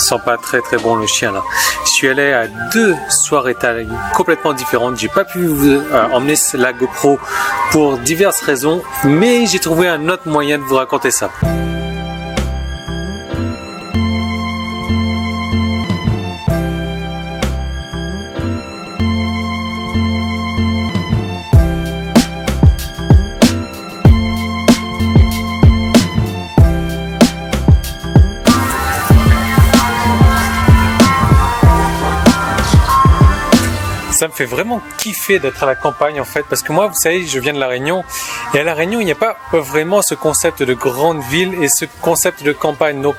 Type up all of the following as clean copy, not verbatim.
sent pas très très bon le chien là. Je suis allé à 2 soirées Thaï complètement différentes. J'ai pas pu emmener la GoPro pour diverses raisons, mais j'ai trouvé un autre moyen de vous raconter ça. Ça me fait vraiment kiffer d'être à la campagne en fait, parce que moi vous savez je viens de La Réunion et à La Réunion il n'y a pas vraiment ce concept de grande ville et ce concept de campagne. Donc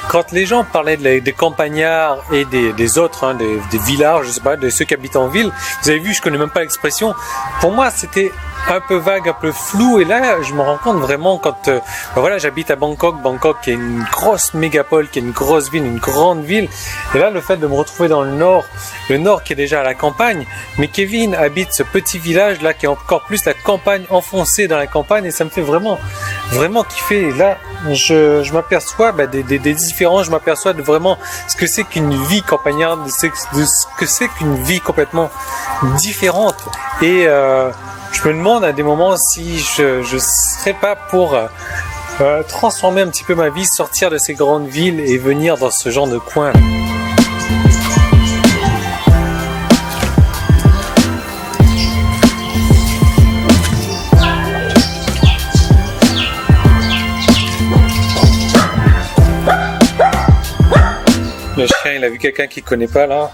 quand les gens parlaient des campagnards et des autres, hein, des villages, je sais pas, de ceux qui habitent en ville, vous avez vu je connais même pas l'expression, pour moi c'était un peu vague, un peu flou, et là je me rends compte vraiment quand voilà, j'habite à Bangkok qui est une grosse mégapole, qui est une grosse ville, une grande ville, et là le fait de me retrouver dans le nord qui est déjà à la campagne, mais Kevin habite ce petit village là qui est encore plus la campagne, enfoncée dans la campagne, et ça me fait vraiment kiffer. Et là je m'aperçois des différences, je m'aperçois de vraiment ce que c'est qu'une vie campagnarde, de ce que c'est qu'une vie complètement différente, et je me demande à des moments si je serais pas pour transformer un petit peu ma vie, sortir de ces grandes villes et venir dans ce genre de coin. Le chien, il a vu quelqu'un qu'il connaît pas là.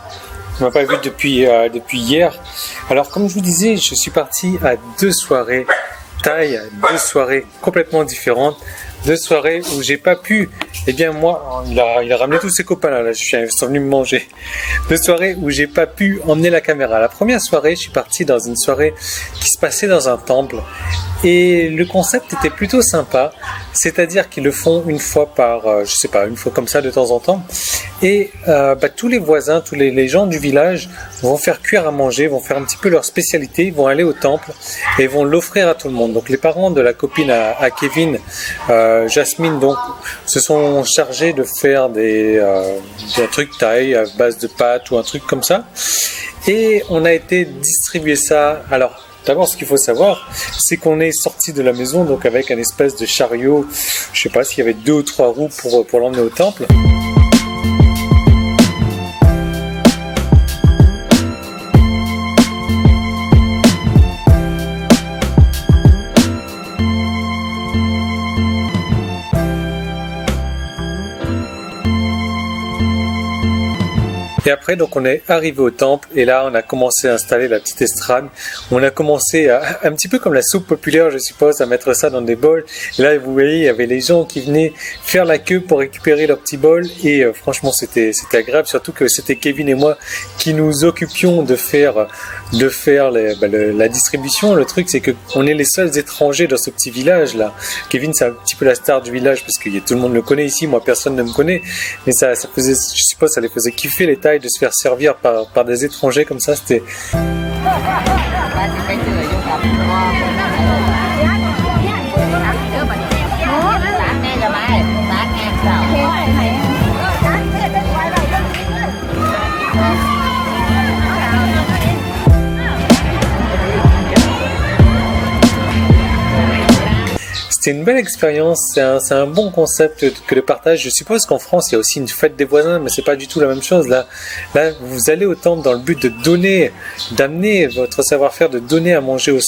Il m'a pas vu depuis hier. Alors comme je vous disais, je suis parti à 2 soirées Thaï, 2 soirées complètement différentes, 2 soirées où j'ai pas pu, eh bien moi, il a ramené tous ses copains là, ils sont venus me manger. 2 soirées où j'ai pas pu emmener la caméra. La première soirée, je suis parti dans une soirée qui se passait dans un temple. Et le concept était plutôt sympa, c'est-à-dire qu'ils le font une fois par, je sais pas, une fois comme ça de temps en temps. Et tous les voisins, tous les gens du village vont faire cuire à manger, vont faire un petit peu leur spécialité, ils vont aller au temple et vont l'offrir à tout le monde. Donc les parents de la copine à Kevin, Jasmine, donc, se sont chargés de faire un truc thaï à base de pâtes ou un truc comme ça. Et on a été distribuer ça. Alors, d'abord, ce qu'il faut savoir, c'est qu'on est sorti de la maison donc avec un espèce de chariot, je sais pas s'il y avait 2 ou 3 roues pour l'emmener au temple. Et après, donc, on est arrivé au temple et là, on a commencé à installer la petite estrade. On a commencé un petit peu comme la soupe populaire, je suppose, à mettre ça dans des bols. Et là, vous voyez, il y avait les gens qui venaient faire la queue pour récupérer leur petit bol. Et franchement, c'était agréable, surtout que c'était Kevin et moi qui nous occupions de faire la distribution. Le truc, c'est que on est les seuls étrangers dans ce petit village-là. Kevin, c'est un petit peu la star du village parce que tout le monde le connaît ici. Moi, personne ne me connaît. Mais ça faisait, je suppose, ça les faisait kiffer les Thaïs de se faire servir par des étrangers comme ça. C'était... C'était une belle expérience, c'est un bon concept que le partage. Je suppose qu'en France, il y a aussi une fête des voisins, mais c'est pas du tout la même chose. Là, vous allez au temple dans le but de donner, d'amener votre savoir-faire, de donner à manger au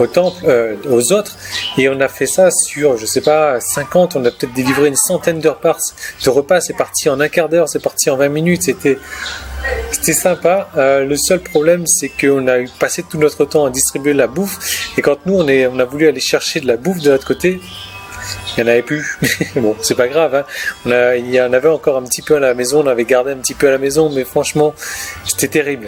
temple, aux autres. Et on a fait ça sur, je sais pas, 50, on a peut-être délivré une centaine de repas. C'est parti en un quart d'heure, c'est parti en 20 minutes. C'était sympa. Le seul problème, c'est qu'on a passé tout notre temps à distribuer la bouffe. Et quand nous, on a voulu aller chercher de la bouffe de l'autre côté, il n'y en avait plus. Bon, c'est pas grave. Hein. Il y en avait encore un petit peu à la maison. On avait gardé un petit peu à la maison. Mais franchement, c'était terrible.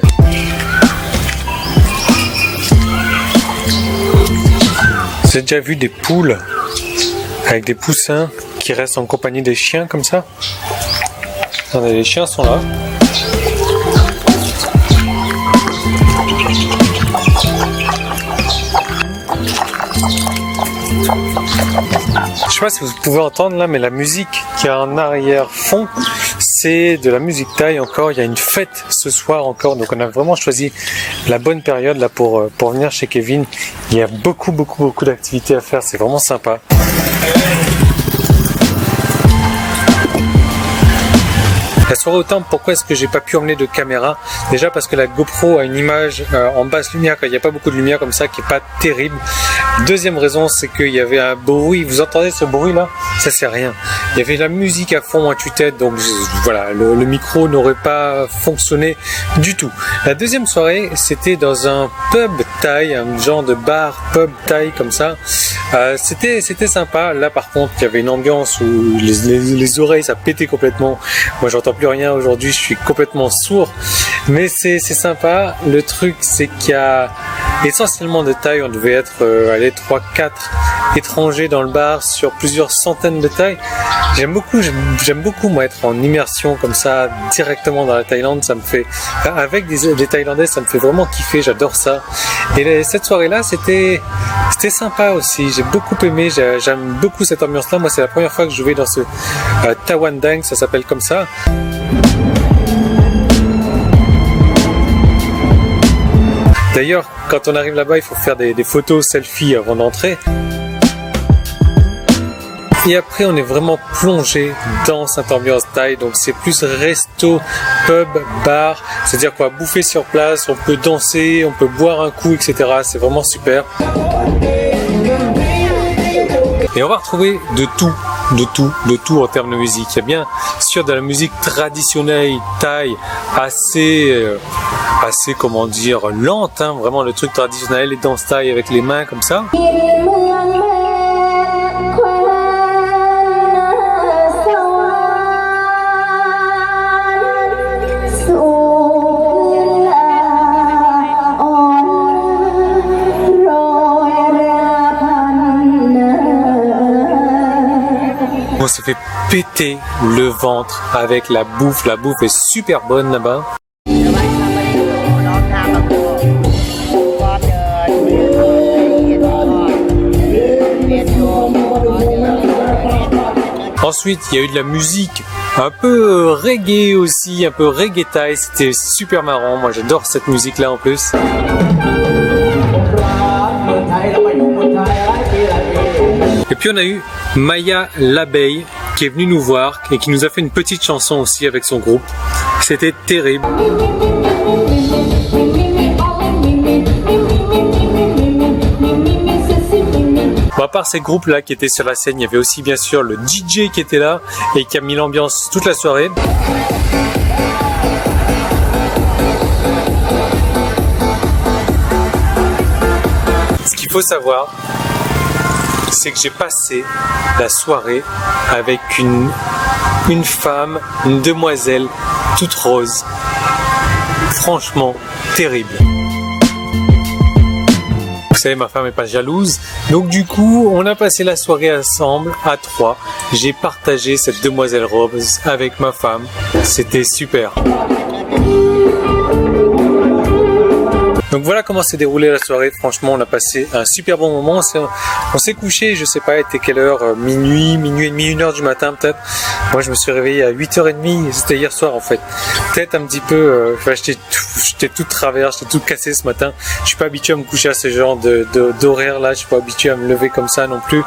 Vous avez déjà vu des poules avec des poussins qui restent en compagnie des chiens comme ça? Attendez, les chiens sont là. Je sais pas si vous pouvez entendre là, mais la musique qui est en arrière-fond, c'est de la musique thaï encore. Il y a une fête ce soir encore, donc on a vraiment choisi la bonne période là pour venir chez Kevin. Il y a beaucoup d'activités à faire, c'est vraiment sympa. La soirée au temple, pourquoi est-ce que j'ai pas pu emmener de caméra? Déjà parce que la GoPro a une image en basse lumière, quand il n'y a pas beaucoup de lumière comme ça, qui est pas terrible. Deuxième raison, c'est qu'il y avait un bruit. Vous entendez ce bruit là? Ça c'est rien. Il y avait la musique à fond à tue-tête, donc voilà, le micro n'aurait pas fonctionné du tout. La deuxième soirée, c'était dans un pub thaï, un genre de bar pub thaï comme ça. C'était sympa. Là par contre, il y avait une ambiance où les oreilles ça pétait complètement. Moi j'entends plus rien aujourd'hui, je suis complètement sourd, mais c'est sympa. Le truc c'est qu'il y a essentiellement de Thaï, on devait être 3-4 étrangers dans le bar sur plusieurs centaines de Thaï. J'aime beaucoup moi être en immersion comme ça directement dans la Thaïlande, ça me fait avec des Thaïlandais, ça me fait vraiment kiffer, j'adore ça. Et cette soirée là c'était sympa aussi, j'ai beaucoup aimé, j'aime beaucoup cette ambiance là. Moi c'est la première fois que je vais dans ce Tawandang, ça s'appelle comme ça. D'ailleurs, quand on arrive là-bas, il faut faire des photos selfies avant d'entrer. Et après, on est vraiment plongé dans cette ambiance thaï. Donc, c'est plus resto, pub, bar. C'est-à-dire qu'on va bouffer sur place, on peut danser, on peut boire un coup, etc. C'est vraiment super. Et on va retrouver de tout en termes de musique. Il y a bien sûr de la musique traditionnelle thaï, assez comment dire, lente, hein, vraiment le truc traditionnel, les danses thaï avec les mains comme ça. On se fait péter le ventre avec la bouffe. La bouffe est super bonne là-bas. Ensuite, il y a eu de la musique un peu reggae aussi, un peu reggae thaï. C'était super marrant. Moi, j'adore cette musique-là en plus. Et puis on a eu Maya l'abeille qui est venue nous voir et qui nous a fait une petite chanson aussi avec son groupe. C'était terrible. Bon, à part ces groupes-là qui étaient sur la scène, il y avait aussi bien sûr le DJ qui était là et qui a mis l'ambiance toute la soirée. Ce qu'il faut savoir, c'est que j'ai passé la soirée avec une femme, une demoiselle toute rose. Franchement, terrible. Vous savez, ma femme n'est pas jalouse. Donc du coup, on a passé la soirée ensemble, à 3. J'ai partagé cette demoiselle rose avec ma femme. C'était super. Donc voilà comment s'est déroulée la soirée. Franchement, on a passé un super bon moment. On s'est couché, je sais pas, il était quelle heure, minuit et demi, 1h du matin peut-être. Moi, je me suis réveillé à 8h30. C'était hier soir en fait. Peut-être un petit peu, j'étais tout travers, j'étais tout cassé ce matin. Je suis pas habitué à me coucher à ce genre d'horaire là. Je suis pas habitué à me lever comme ça non plus.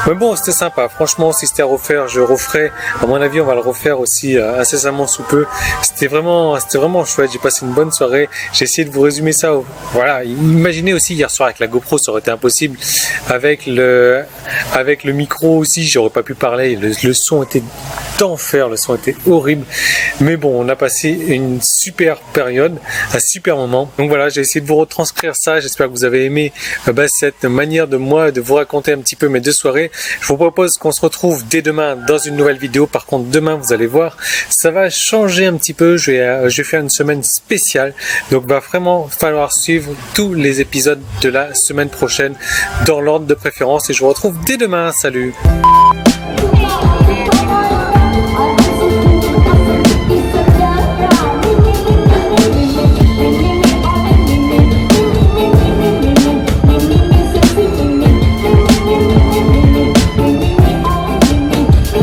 Mais bon, c'était sympa. Franchement, si c'était à refaire, je referais. À mon avis, on va le refaire aussi incessamment sous peu. C'était vraiment chouette. J'ai passé une bonne soirée. J'ai essayé de vous résumer ça. Voilà. Imaginez aussi hier soir avec la GoPro, ça aurait été impossible. Avec le micro aussi, j'aurais pas pu parler. Le son était d'enfer. Le son était horrible. Mais bon, on a passé une super période, un super moment. Donc voilà, j'ai essayé de vous retranscrire ça. J'espère que vous avez aimé cette manière de moi de vous raconter un petit peu mes deux soirées. Je vous propose qu'on se retrouve dès demain dans une nouvelle vidéo. Par contre, demain, vous allez voir, ça va changer un petit peu. Je vais faire une semaine spéciale. Donc, va vraiment falloir suivre tous les épisodes de la semaine prochaine dans l'ordre de préférence. Et je vous retrouve dès demain. Salut!